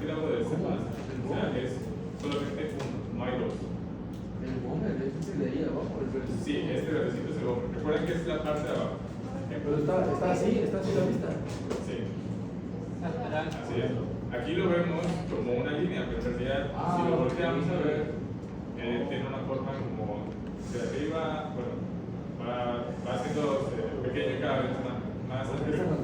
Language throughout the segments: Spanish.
cartílago del seno nasal. O sea, es solamente uno, no hay dos. El bómer, este de ahí abajo, el verde. Sí, este verdecito es el bómer. Recuerden que es la parte de abajo. Pero está así la vista. Sí. Así es. Aquí lo vemos como una línea, pero en realidad, si lo volteamos a ver, tiene una forma como de arriba, bueno, va haciendo pequeño cada vez más arriba.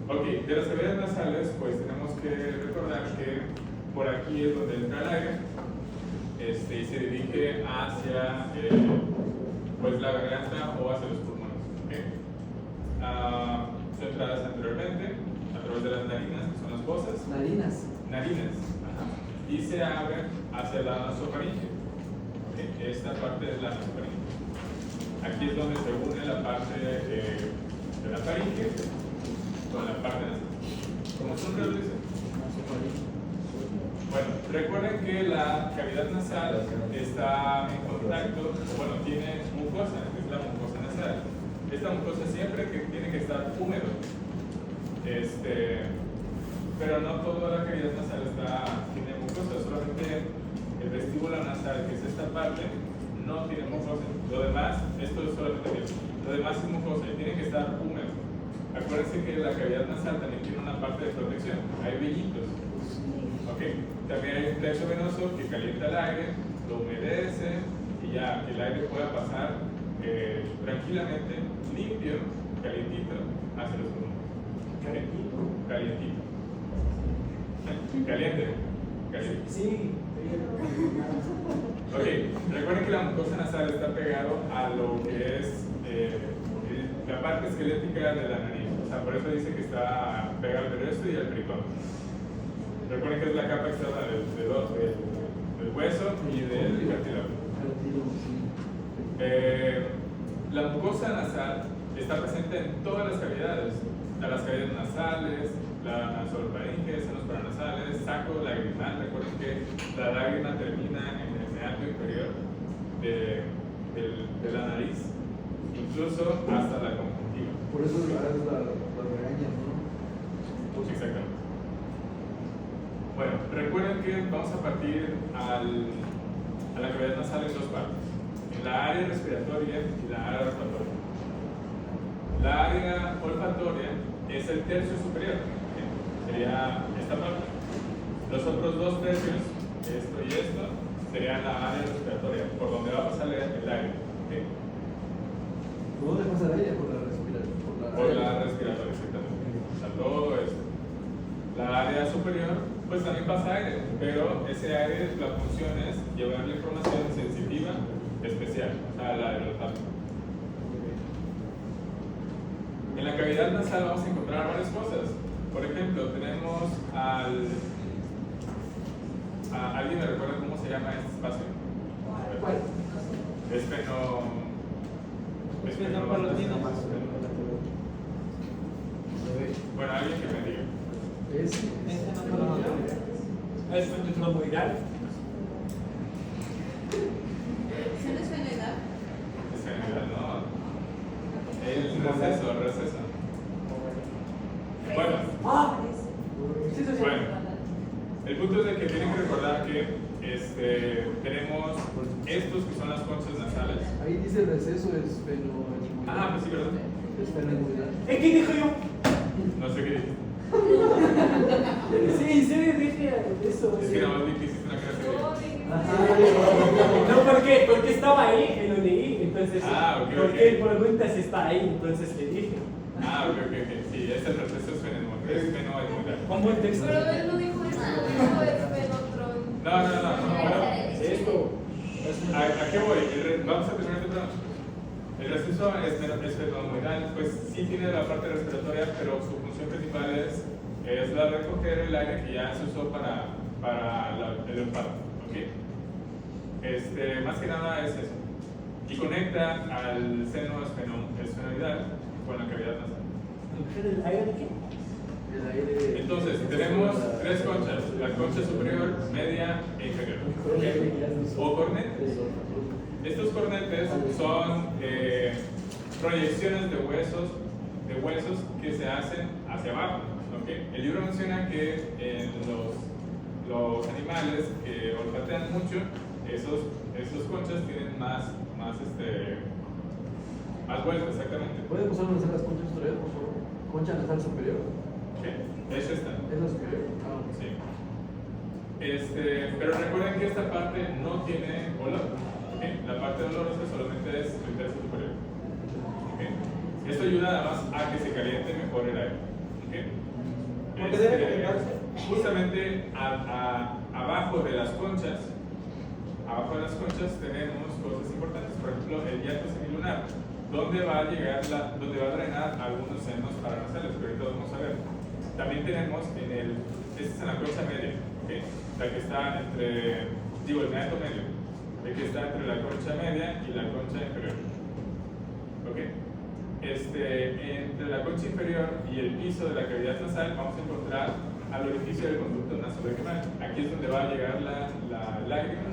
Ok, de las cavidades nasales, pues tenemos que recordar que por aquí es donde entra el aire y se dirige hacia pues la garganta o hacia los pulmones. ¿Okay? Son entradas anteriormente a través de las narinas, que son las fosas. Narinas. Ajá. Y se abren hacia la nasofaringe. ¿Okay? Esta parte es la nasofaringe. Aquí es donde se une la parte de la faringe con la parte nasal. ¿Cómo son reducen? Bueno, recuerden que la cavidad nasal está en contacto, bueno, tiene mucosa, que es la mucosa nasal. Esta mucosa siempre que tiene que estar húmedo. Pero no toda la cavidad nasal tiene mucosa, solamente el vestíbulo nasal, que es esta parte, no tiene mucosa. Lo demás, esto es solamente bien, lo demás es mucosa y tiene que estar húmedo. Acuérdense que la cavidad nasal también tiene una parte de protección, hay vellitos. Okay. También hay un plexo venoso que calienta el aire, lo humedece y ya el aire pueda pasar tranquilamente, limpio, calientito, hacia los pulmones. ¿Calientito? Calientito. Caliente. Caliente. Sí. Ok, recuerden que la mucosa nasal está pegado a lo que es la parte esquelética de la nariz. O sea, por eso dice que está pegado al resto y al peritón. Recuerden que es la capa externa del hueso y del cartílago. La mucosa nasal está presente en todas las cavidades. Las cavidades nasales, la nasofaringe, senos paranasales, saco lagrimal. Recuerden que la lágrima termina en el meato inferior de la nariz, incluso hasta la conjuntiva. Por eso la regaña, ¿no? Exactamente. Bueno, recuerden que vamos a partir a la cavidad nasal en dos partes, en la área respiratoria y la área olfatoria. La área olfatoria es el tercio superior, ¿okay? Sería esta parte. Los otros dos tercios, esto y esto, serían la área respiratoria, por donde va a pasar el aire. ¿Okay? ¿Por dónde pasa el aire? Por la respiratoria. Por la respiratoria, exactamente. O sea, todo esto. La área superior, pues también pasa aire, pero ese aire, la función es llevar la información sensitiva especial, o sea, la del olfato. En la cavidad nasal vamos a encontrar varias cosas. Por ejemplo, tenemos ¿alguien me recuerda cómo se llama este espacio? ¿Cuál? Esfenopalotino. Bueno, alguien que me diga. Es Esfenomoidal. ¿Se les suena edad? Esfenoidal, no. El receso. Bueno. Bueno, el punto es de que tienen que recordar que tenemos estos que son las conchas nasales. ahí dice el receso, es Pues sí, ¿verdad? es ¿Qué dijo yo? No sé qué dije. Sí, dije eso. Es que nada más vi que hiciste una cara de... No, ¿por qué? Porque estaba ahí y lo leí. Entonces, ok, ¿por ok. qué preguntas si está ahí? Entonces le dije. Ok. Sí, es el receso esfenoidal. Con buen texto. Pero él no dijo eso, dijo esfenotrón. No. Bueno, Esto. ¿a qué voy? Vamos a terminar este programa. El receso esfenoidal, pues sí tiene la parte respiratoria, pero su función principal es la de recoger el aire que ya se usó para el olfato. ¿Okay? Más que nada es eso. Y conecta al seno esfenoidal con la cavidad nasal. ¿El aire de qué? el aire. Entonces, tenemos tres conchas: la concha superior, media e inferior. O cornetes. Estos cornetes son proyecciones de huesos que se hacen hacia abajo. ¿Ok? El libro menciona que en los animales que olfatean mucho, esos conchas tienen más hueso, exactamente. ¿Puede usar una de las conchas superior, por favor? Concha nasal superior. ¿Qué? Es esta. ¿Es la superior? Ah, Sí. Pero recuerden que esta parte no tiene olor. ¿Ok? La parte olorosa solamente es el tercio superior. ¿Ok? Esto ayuda además a que se caliente mejor el aire. ¿Ok? ¿Por qué debe calentarse? Justamente abajo de las conchas tenemos cosas importantes. Por ejemplo, el hiato semilunar, donde va a drenar algunos senos paranasales, que ahorita vamos a ver. También tenemos esta es en la concha media, ¿okay? La que está el meato medio, el que está entre la concha media y la concha inferior. ¿Ok? Entre la concha inferior y el piso de la cavidad nasal vamos a encontrar al orificio del conducto nasolacrimal. Aquí es donde va a llegar la lágrima,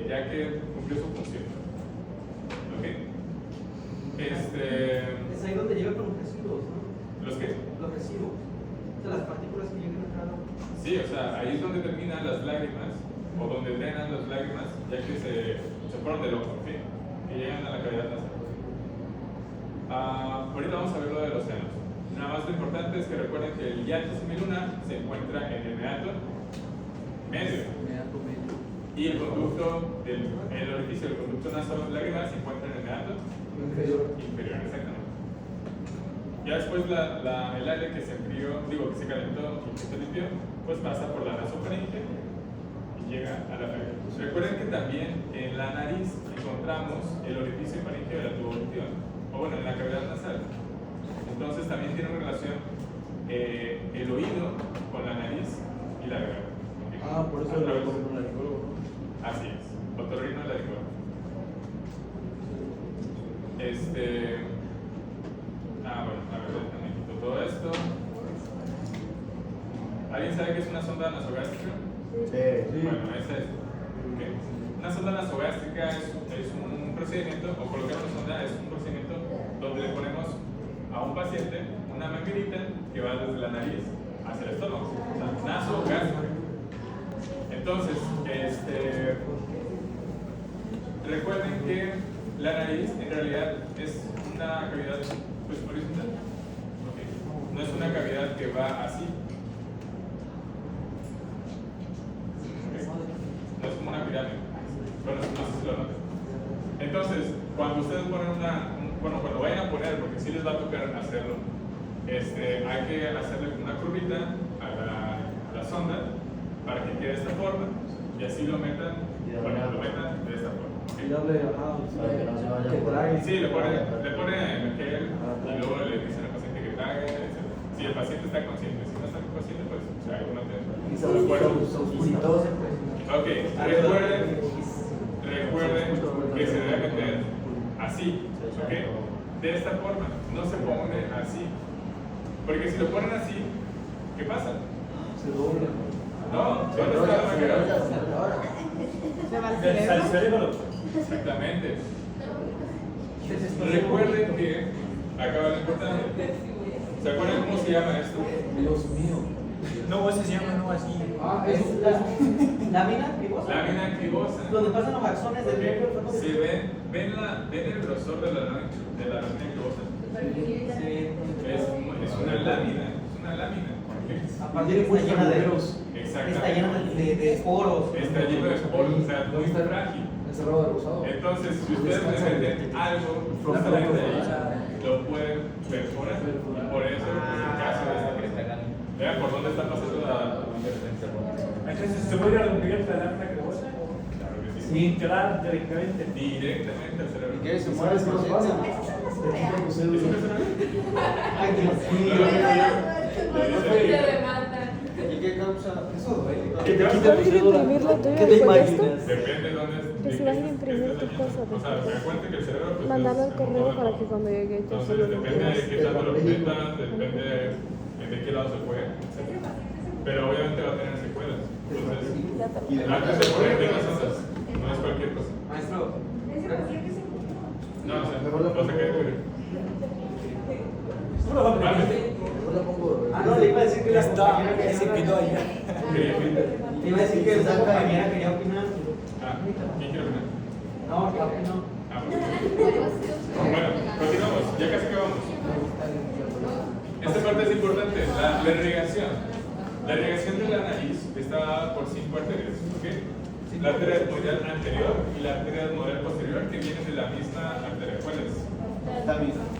ya que cumplió su función. ¿Ok? Es ahí donde llegan los residuos, ¿no? ¿Los qué? Los residuos. O sea, las partículas que llegan acá. Sí, o sea, ahí es donde terminan las lágrimas, o donde drenan las lágrimas, ya que se fueron del ojo, ¿ok? Y llegan a la cavidad nasal. Ahorita vamos a ver lo de los senos. Nada más lo importante es que recuerden que el hiato semilunar se encuentra en el meato medio. Meato medio. Y el orificio del conducto nasolacrimal se encuentra en el meato Inferior. inferior, exactamente. Ya después el aire que se enfrió, que se calentó y que se limpió, pues pasa por la nasofaringe y llega a la faringe. Recuerden que también en la nariz encontramos el orificio faríngeo de la tuba auditiva, o bueno, en la cavidad nasal. Entonces también tiene una relación el oído con la nariz y la garganta. Ah, por eso A través- lo ponen un laringólogo, ¿no? Así es, otorrinolaringólogo. Bueno, a ver, déjame quito todo esto. ¿Alguien sabe qué es una sonda nasogástrica? Sí. Bueno, es esto. ¿Ok? Una sonda nasogástrica es un procedimiento, o colocar una sonda es un procedimiento donde le ponemos a un paciente una manguerita que va desde la nariz hacia el estómago. O sea, nasogástrica. Entonces, recuerden que la nariz en realidad es una cavidad pues horizontal. ¿Ok? No es una cavidad que va así. ¿Ok? No es como una pirámide. Bueno, no sé si lo notan. Entonces, cuando ustedes ponen cuando vayan a poner, porque sí les va a tocar hacerlo, hay que hacerle una curvita a la sonda para que quede de esta forma y así lo metan de esta forma. ¿Ok? Y darle, que trague. Sí, le pone gel y luego le dicen al paciente que trague, etc. Si el paciente está consciente, si no está consciente, pues alguna Y te recuerden. y si todo se puede. Ok, recuerden que se debe meter así, ¿ok? De esta forma, no se pone así. Porque si lo ponen así, ¿qué pasa? Se dobla. No, ¿dónde está la manguera? Se va al Al cerebro. cerebro. Exactamente. Recuerden que acaba lo importante. ¿Se acuerdan cómo se llama esto? Dios mío. No, ese se llama no así. Ah, Es es la lámina cribosa. Lámina cribosa. Donde pasan los axones del nervio. Se ven el grosor de la lámina cribosa. Es una lámina. Aparte está llena de Exactamente. está llena de poros. Está lleno de esporos, o sea, muy frágil. encerrado de rosado. Entonces, si ustedes le meten algo justamente ahí, lo pueden perforar. Por eso, pues, el caso de esta persona. Vean por dónde está pasando la. Entonces, ¿se puede romper la lámina cremosa? Claro que sí. Sin entrar directamente. Directamente al cerebro. ¿Y qué? ¿Se ¿Sabes qué nos pasa? ¿Es un personaje? Ay, Dios mío. Se levantan. ¿Y qué causa? Eso duele. Que te vas a ¿Puedes imprimir lo tuyo ¿Qué te después de esto? imaginas? Depende de dónde. Que si vas a imprimir tu cosa O sea, después. recuerden que el cerebro. Pues, Mandarlo es al correo un para modo que de- cuando llegue yo Entonces, solo lo depende de veas. qué tanto lo metan, depende de qué lado se fue, etc. Pero obviamente va a tener secuelas. Entonces, Ya terminé. antes de ponerte las cosas, no es cualquier cosa. Maestro, No, o sea, no se quede. Solo va a Vale. Yo la pongo. Ah, no, le iba a que la Está, compañera se quedó allá. Te iba a decir que el Santa Daniela quería opinar. ¿Quién quiere opinar? No, que opinó. Bueno, continuamos, ya casi acabamos. Esta parte es importante, la irrigación. La irrigación de la nariz está dada por 5 arterias, ¿ok? La arteria etmoidal anterior y la arteria etmoidal posterior, que vienen de la misma arteria. ¿Cuál es?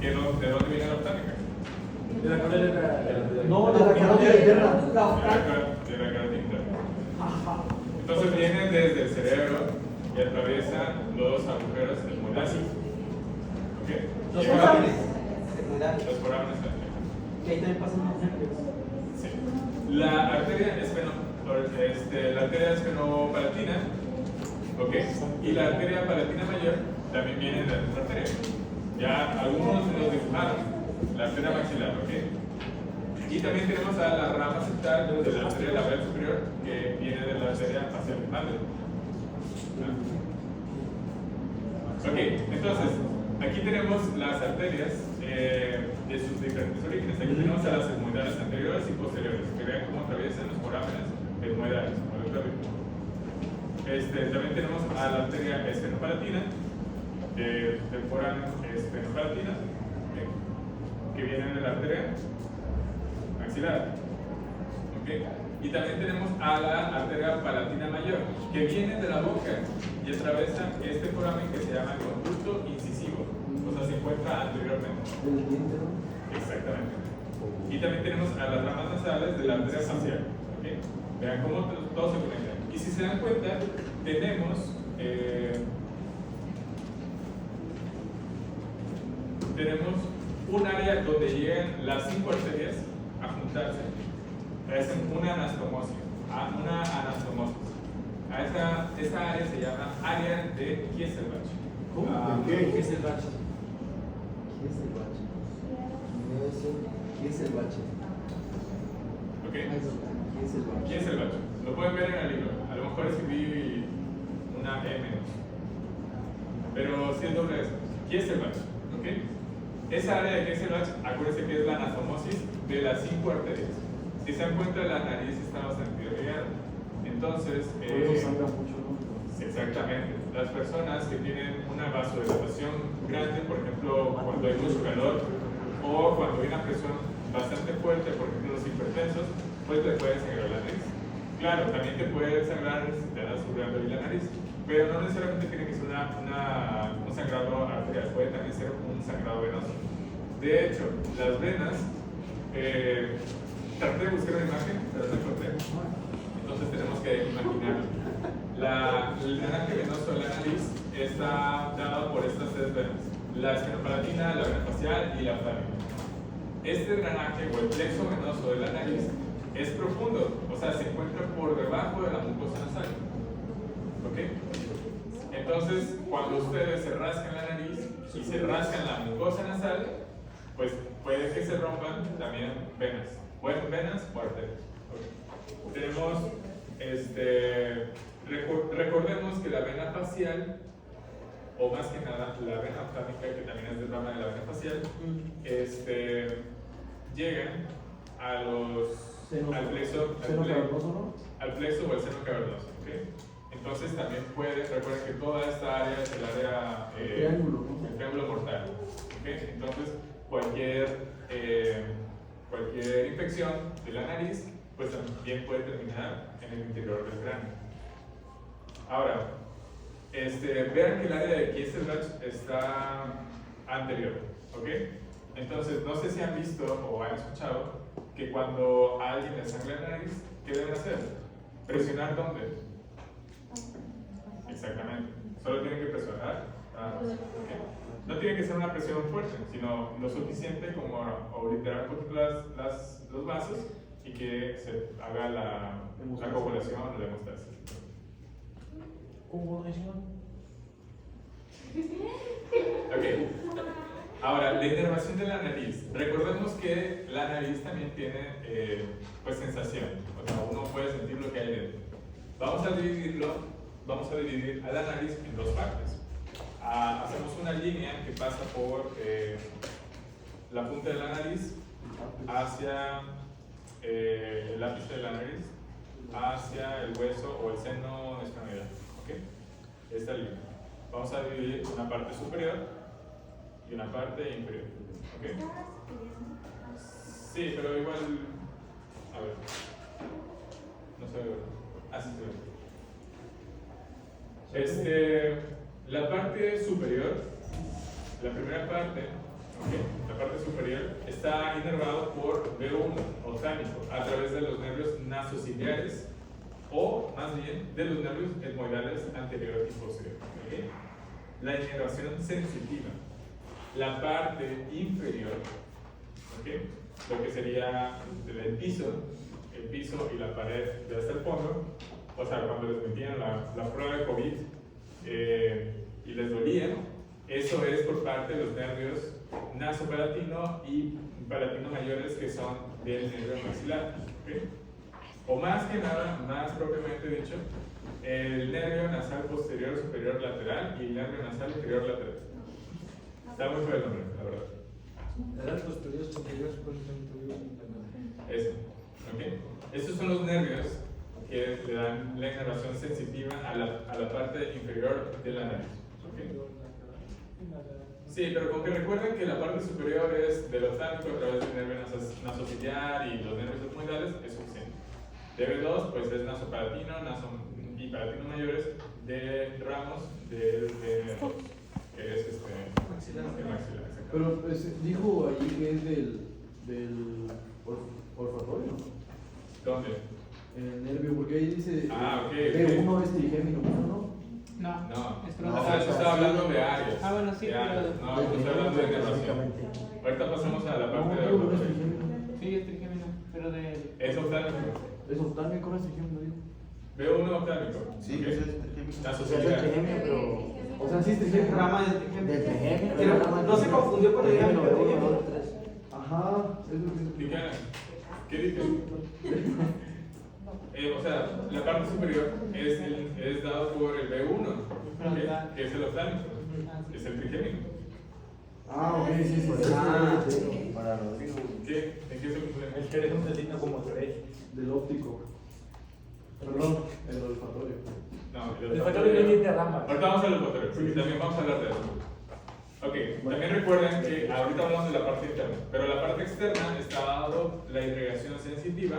¿De dónde viene la oftánica? De la carrera No, de la carótida interna. De la carótida interna. Entonces vienen desde el cerebro y atraviesan los agujeros etmoidales. ¿Ok? Los Llegan- forámenes secundarios. Los forámenes anteriores. Que ahí también pasan los nervios. Sí. La arteria es fenopalatina, ¿ok? Y la arteria palatina mayor también viene de la misma arteria. Ya algunos los dibujaron, la arteria maxilar, ¿ok? Y también tenemos a la rama septal de la arteria labial superior, que viene de la arteria facial grande. Ok, entonces, aquí tenemos las arterias de sus diferentes orígenes. Aquí tenemos a las etmoidales anteriores y posteriores, que vean cómo atraviesan los forámenes etmoidales. También tenemos a la arteria esfenopalatina, del foráneo esfenopalatina, que viene de la arteria maxilar. ¿Okay? Y también tenemos a la arteria palatina mayor, que viene de la boca y atraviesa este foramen que se llama conducto incisivo, o sea, se encuentra anteriormente. El diente, ¿no? Exactamente. Y también tenemos a las ramas nasales de la arteria facial. ¿Okay? Vean cómo todo se conecta. Y si se dan cuenta, tenemos un área donde llegan las 5 arterias a juntarse. Es una anastomosis. Esta área se llama área de Kieselbach. ¿Cómo? ¿Qué es el bache? ¿Qué es el bache? ¿Qué es el bache? ¿Ok? ¿Qué es el bache? Kieselbach. Lo pueden ver en el libro. A lo mejor escribí una M. Pero sí es doble S. Kieselbach. ¿Ok? Esa área de Kieselbach, acuérdense que es la anastomosis de las 5 arterias. Si se dan cuenta, la nariz está bastante irrigada. Entonces, Por eso sangra mucho, ¿no? exactamente. Las personas que tienen una vasodilatación grande, por ejemplo, cuando hay mucho calor o cuando hay una presión bastante fuerte, por ejemplo, los hipertensos, pues le pueden sangrar la nariz. Claro, también te puede sangrar si te andas subiendo ahí la nariz, pero no necesariamente tiene que ser un sangrado arterial, puede también ser un sangrado venoso. De hecho, las venas, traté de buscar una imagen, pero no encontré. Entonces tenemos que imaginarlo. El drenaje venoso de la nariz está dado por estas 3 venas: la esfenopalatina, la vena facial y la oftánica. Este drenaje o el plexo venoso de la nariz es profundo, o sea, se encuentra por debajo de la mucosa nasal. ¿Ok? Entonces, cuando ustedes se rascan la nariz y se rascan la mucosa nasal, pues puede que se rompan también venas. Bueno, venas o arterias. ¿Ok? Tenemos, recordemos que la vena facial, o más que nada la vena oftánica, que también es del rama de la vena facial, llegan al plexo o al seno cavernoso. ¿Okay? Entonces también recuerden que toda esta área es el área el triángulo mortal. ¿Okay? Entonces cualquier infección de la nariz pues también puede terminar en el interior del cráneo. Ahora, vean que el área de Kieselbach está anterior, ¿ok? Entonces, no sé si han visto o han escuchado que cuando a alguien le sangra la nariz, ¿qué deben hacer? ¿Presionar dónde? Exactamente. Solo tienen que presionar. ¿Okay? No tiene que ser una presión fuerte, sino lo suficiente como obliterar un poquito los vasos y que se haga la coagulación o la hemostasis. Ok. Ahora, la inervación de la nariz. Recordemos que la nariz también tiene pues sensación. O sea, uno puede sentir lo que hay dentro. Vamos a dividir a la nariz en 2 partes. Hacemos una línea que pasa por la punta de la nariz hacia el ápice de la nariz hacia el hueso o el seno escanoidal. ¿Ok? Esta línea. Vamos a dividir una parte superior y una parte inferior. ¿Ok? Sí, pero igual. A ver. No se ve, ¿verdad? Así se ve. La parte superior, la primera parte, ¿ok? La parte superior está inervado por B1 otánico a través de los nervios nasociliares o más bien de los nervios etmoidales anterior y posterior. ¿Ok? La inervación sensitiva, la parte inferior, ¿ok? Lo que sería el piso y la pared de hasta el fondo, o sea, cuando les metían la prueba de COVID y les dolía, eso es por parte de los nervios nasopalatino y palatino mayores que son del nervio maxilar. ¿Okay? O más que nada, más propiamente dicho, el nervio nasal posterior superior lateral y el nervio nasal inferior lateral. Está muy feo el nombre, la verdad. Eran los periodos superiores, por Eso. ¿Okay? Estos son los nervios que le dan la inervación sensitiva a la parte inferior de la nariz. ¿Okay? Sí, pero con que recuerden que la parte superior es del otánico a través del nervio nasociliar y los nervios etmoidales, es suficiente. DB2 pues es nasopalatino y palatino mayores de ramos del DB2, que es el maxilar. Pero pues, dijo allí que es del olfatorio, ¿no? ¿Dónde? En el nervio, porque ahí dice Ok. B1 es trigémino 1, ¿no? No, Es o sea, yo estaba hablando de áreas. Ah, bueno, sí, De áreas. pero- No, yo estoy hablando de inervación. Ahorita pasamos a la parte de No, no es olfatorio. trigémino. Sí, es trigémino, pero de... Es otánico. Es oftalmico, no es trigémino, digo. B1 otánico. Sí, ¿ok? eso es trigémino. Nasociliar. O sea, sí es trigémino. Rama del trigémino. Del trigémino. Pero no se confundió con el Trigémino, trigémino. uno, dos, tres. Ajá, es lo que Diana, ¿qué dices? O sea, la parte superior es dado por el B1, ¿ok? Que es el otánico, es el trigémino. Ah, ok, sí, sí. Ah, Para Rodrigo. ¿Qué? ¿En qué se complementa? El que eres un vecino como tu rey. Del óptico. Perdón, el olfatorio. No, El factor de línea de rama. Ahorita vamos al olfatorio, porque también vamos a hablar de eso. Ok, también recuerden que ahorita hablamos de la parte interna, pero la parte externa está dado la irrigación sensitiva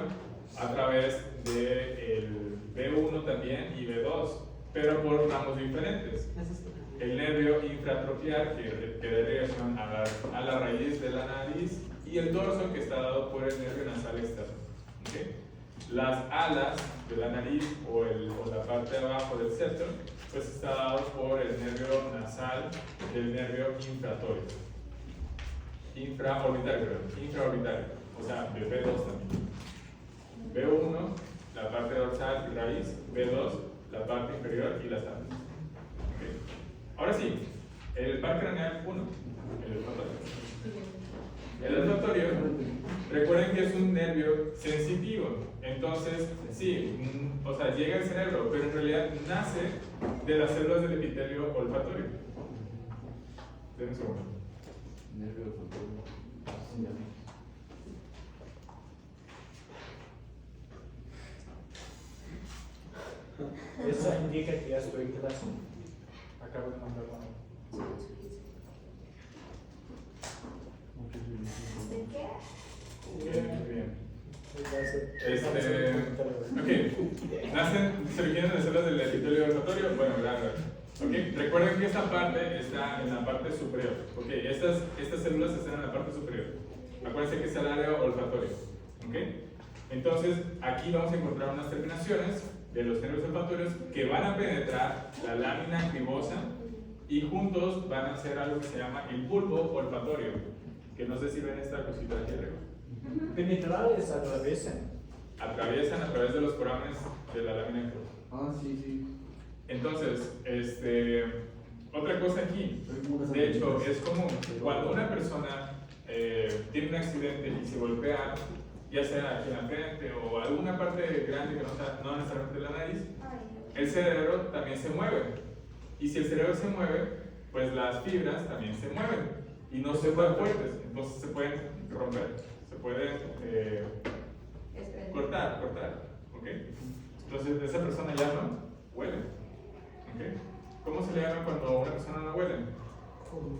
a través del B1 también y B2, pero por ramos diferentes. El nervio infratropiar que da irrigación a la raíz de la nariz y el dorso que está dado por el nervio nasal externo. ¿Okay? Las alas de la nariz o la parte de abajo del septo pues está dado por el nervio nasal del nervio infratorio. Infraorbitario, o sea, de B2 también. B1, la parte dorsal y raíz, B2, la parte inferior y las alas. ¿Okay? Ahora sí, el par craneal 1, el olfatorio. El olfatorio, recuerden que es un nervio sensitivo, entonces sí, o sea, llega al cerebro, pero en realidad nace de las células del epitelio olfatorio. Denme un segundo. Nervio olfatorio. Eso indica que ya estoy en clase. Acabo de mandar una. Bien, bien. Ok, nacen, se originan de células del epitelio olfatorio. Bueno, gracias. Ok, recuerden que esta parte está en la parte superior. Ok, estas células están en la parte superior. Acuérdense que es el área olfatoria. Ok, entonces aquí vamos a encontrar unas terminaciones de los nervios olfatorios que van a penetrar la lámina cribosa y juntos van a hacer algo que se llama el bulbo olfatorio, que no sé si ven esta cosita aquí arriba. Penetrales atraviesan. Atraviesan a través de los forames de la lámina cribosa. Ah, sí, sí. Entonces, otra cosa aquí, de hecho, es común cuando una persona tiene un accidente y se golpea, ya sea aquí en la frente o alguna parte grande que no necesariamente la nariz, el cerebro también se mueve. Y si el cerebro se mueve, pues las fibras también se mueven y no se vuelven fuertes, entonces se pueden romper, se pueden cortar, ¿ok? Entonces, esa persona ya no huele, ¿ok? ¿Cómo se le llama cuando una persona no huele? ¿Cómo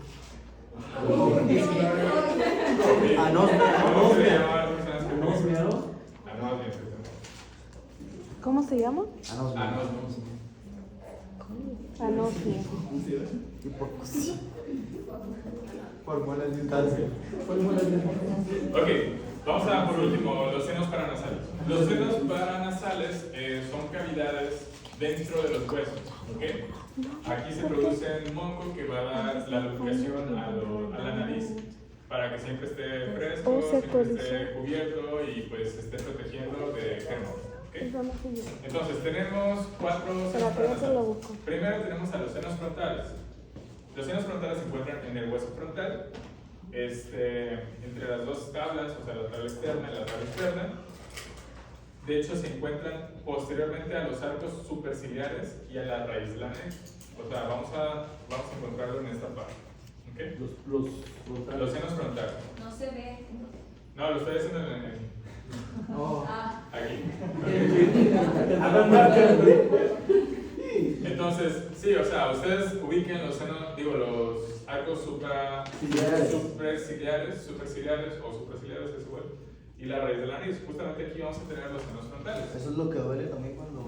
se le llama a las personas que no huelen? Anosmia. ¿Cómo se llama? Anosmia. Anosmia. Fórmulas de instancia. Ok, vamos a por último, los senos paranasales. Los senos paranasales son cavidades dentro de los huesos, ¿ok? Aquí se produce un moco que va a dar la lubricación a la nariz para que siempre esté fresco, siempre esté cubierto y pues esté protegiendo de germes, ¿ok? Entonces tenemos 4 senos paranasales. Primero tenemos a los senos frontales. Los senos frontales se encuentran en el hueso frontal, entre las dos tablas, o sea, la tabla externa y la tabla interna. De hecho, se encuentran posteriormente a los arcos superciliares y a la raíz de la nariz. O sea, vamos a encontrarlo en esta parte. ¿Okay? Los senos frontales. No se ve. No, lo estoy haciendo en el. Aquí. Entonces, sí, o sea, ustedes ubiquen los senos, los arcos superciliares o supraciliares, es igual, y la raíz de la nariz. Justamente aquí vamos a tener los senos frontales. Eso es lo que duele también cuando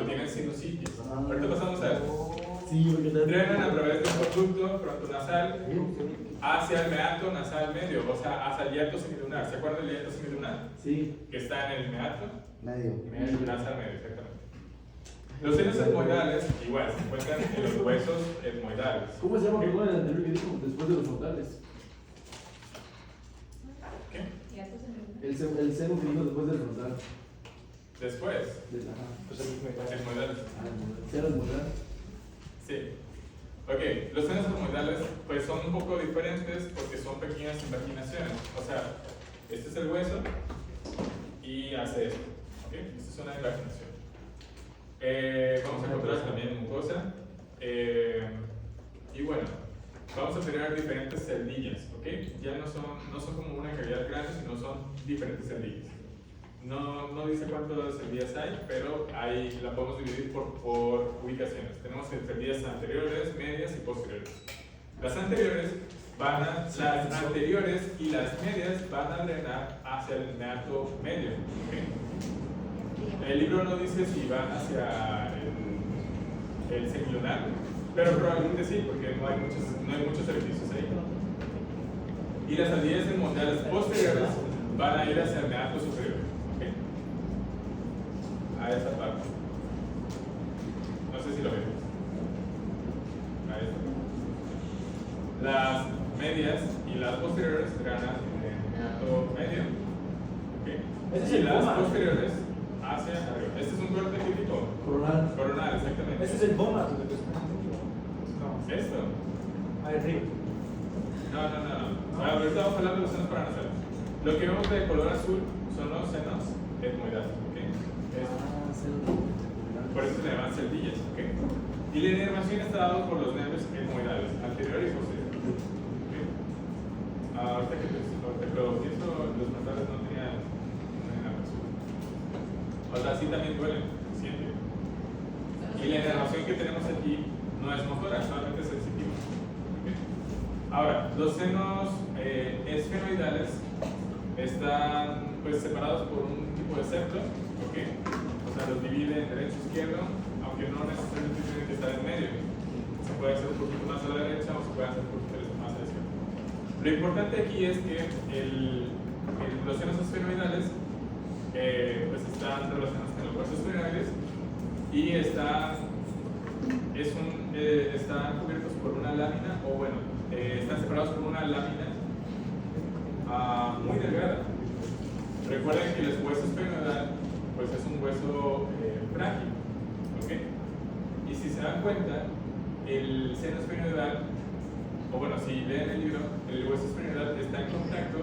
Tienen sinusitis. Ahorita pasamos a eso. Sí, porque Drenan a través de un conducto frontonasal hacia el meato nasal medio, o sea, hacia el hiato semilunar. ¿Se acuerdan del hiato semilunar? Sí. Que está en el meato medio. nasal medio, exactamente. Los senos etmoidales, igual, se encuentran en los huesos etmoidales. ¿Cómo se llama el anterior que dijo después de los frontales? ¿Qué? El seno que dijo después del frontal. Después, etmoidales. Seno etmoidal. Sí. Ok, los senos etmoidales pues son un poco diferentes porque son pequeñas invaginaciones. O sea, este es el hueso y hace esto. ¿Ok? Esta es una invaginación. Vamos a encontrar también mucosa. Y bueno, vamos a tener diferentes celdillas, ¿ok? Ya no son como una cavidad grande, sino son diferentes celdillas. No dice cuántas celdillas hay, pero ahí la podemos dividir por ubicaciones. Tenemos celdillas anteriores, medias y posteriores. Las anteriores y las medias van a drenar hacia el meato medio, ¿ok? El libro no dice si van hacia el semilunar, pero probablemente sí, porque no hay muchos orificios ahí. Y las celdillas endoteliales posteriores van a ir hacia el meato superior, ¿okay? A esa parte. No sé si lo ven. A esta parte. Las medias y las posteriores ganan en el meato medio, ¿okay? Y las posteriores hacia arriba. Este es un corte típico. Coronal, exactamente. Ese es el BOMA. ¿Esto? Arriba. No. Ahorita vamos a hablar de los senos paranasales. Lo que vemos de color azul son los senos etmoidales, ¿ok? Por eso se llaman celdillas, ¿ok? Y la inervación está dada por los nervios etmoidales, anterior y posterior. ¿Okay? Ahorita que lo pienso, los frontales no tenían inervación. O sea, sí también duelen, siempre. Y la inervación que tenemos aquí no es motora, solamente es sensitiva. ¿Okay? Ahora, los senos esfenoidales están pues separados por un tipo de septo, ¿okay? O sea, los divide en derecho e izquierdo, aunque no necesariamente tienen que estar en medio. Se puede hacer un poquito más a la derecha o se puede hacer un poquito más a la izquierda. Lo importante aquí es que los senos esfenoidales pues están relacionados con los huesos esfenoides y están cubiertos por una lámina, o bueno, están separados por una lámina muy delgada. Recuerden que el hueso esfenoidal pues es un hueso frágil, ¿ok? Y si se dan cuenta, el seno esfenoidal, o bueno, si leen el libro, el hueso esfenoidal está en contacto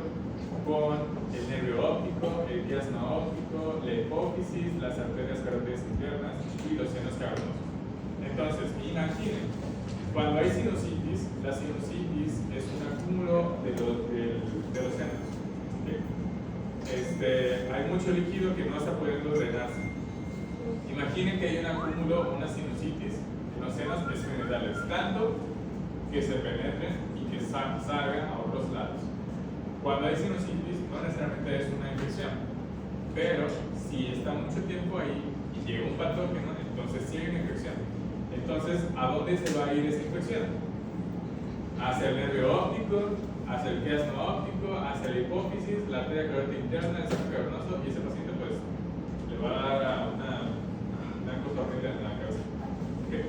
con el nervio óptico, el quiasma óptico, la hipófisis, las arterias carotidas internas y los senos cavernosos. Entonces, imaginen, cuando hay sinusitis, la sinusitis es un acúmulo de los senos. ¿Okay? hay mucho líquido que no está pudiendo drenarse. Imaginen que hay un acúmulo, una sinusitis en los senos esfenoidales, tanto que se penetren y que salgan a otros lados. Cuando hay sinusitis, no necesariamente es una infección, pero si está mucho tiempo ahí y llega un patógeno, entonces sí hay una infección. Entonces, ¿a dónde se va a ir esa infección? Hacia el nervio óptico, hacia el quiasma óptico, hacia la hipófisis, la arteria carótida interna, el seno cavernoso, y ese paciente pues le va a dar una cosa horrible en la cabeza. ¿Okay?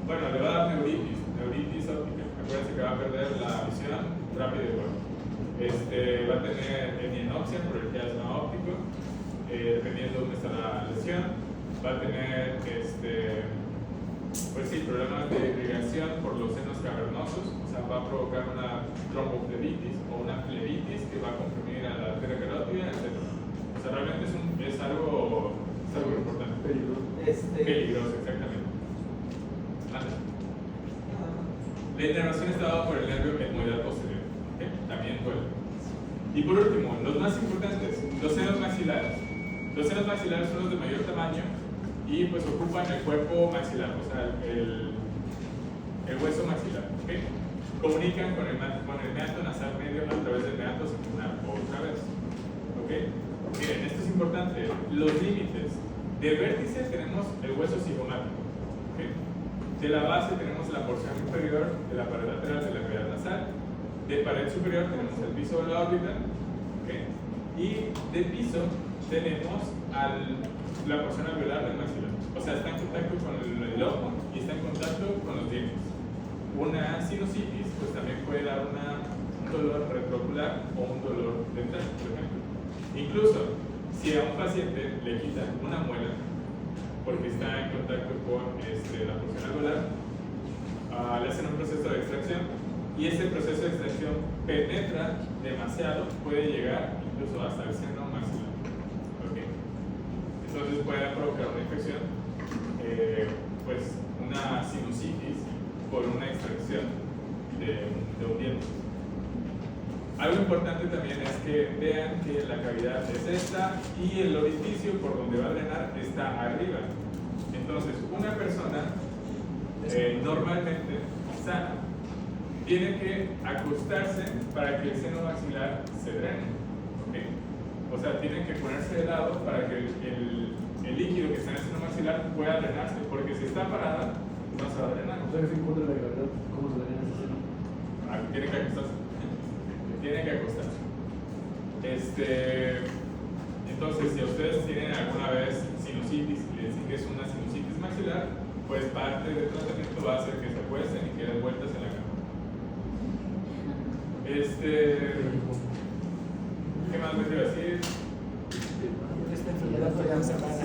Bueno, le va a dar neuritis óptica. Acuérdense que va a perder la visión rápido y bueno. Va a tener hemianopsia por el quiasma óptico, dependiendo de dónde está la lesión. Va a tener pues sí, problemas de irrigación por los senos cavernosos, o sea, va a provocar una tromboflebitis o una flebitis que va a comprimir a la arteria carótida, etc. O sea, realmente es algo importante. Peligroso, exactamente. Anda. La inervación está dada por el nervio etmoidal posterior, ¿okay? También duele. Y por último, los más importantes, los senos maxilares. Los senos maxilares son los de mayor tamaño y pues ocupan el cuerpo maxilar, o sea, el hueso maxilar, ¿okay? Comunican con el meato nasal medio a través del meato secundario otra vez, ¿okay? Miren, esto es importante, los límites. De vértice tenemos el hueso cigomático, ¿okay? De la base tenemos la porción inferior de la pared lateral de la cavidad nasal, de pared superior tenemos el piso de la órbita, ¿okay? Y de piso tenemos la porción alveolar del maxilar. O sea, está en contacto con el ojo y está en contacto con los dientes. Una sinusitis pues también puede dar un dolor retroocular o un dolor dental, por ejemplo. Incluso si a un paciente le quitan una muela porque está en contacto con la porción alveolar, le hacen un proceso de extracción y ese proceso de extracción penetra demasiado, puede llegar incluso hasta el seno maxilar. Entonces puede provocar una infección, pues una sinusitis por una extracción de un diente. Algo importante también es que vean que la cavidad es esta y el orificio por donde va a drenar está arriba. Entonces, una persona normalmente sana tiene que acostarse para que el seno maxilar se drene. ¿Okay? O sea, tienen que ponerse de lado para que el líquido que está en el seno maxilar pueda drenarse, porque si está parada, no se va a drenar. O sea, que se encuentra la gravedad, ¿cómo se drena ese seno? Tiene que acostarse. Tiene que acostarse. Entonces, si ustedes tienen alguna vez sinusitis y le dicen que es una sinusitis maxilar, pues parte del tratamiento va a ser que se acuesten y que den vueltas en la cama. ¿Qué más me quiero decir? Esta enfermedad podría ser más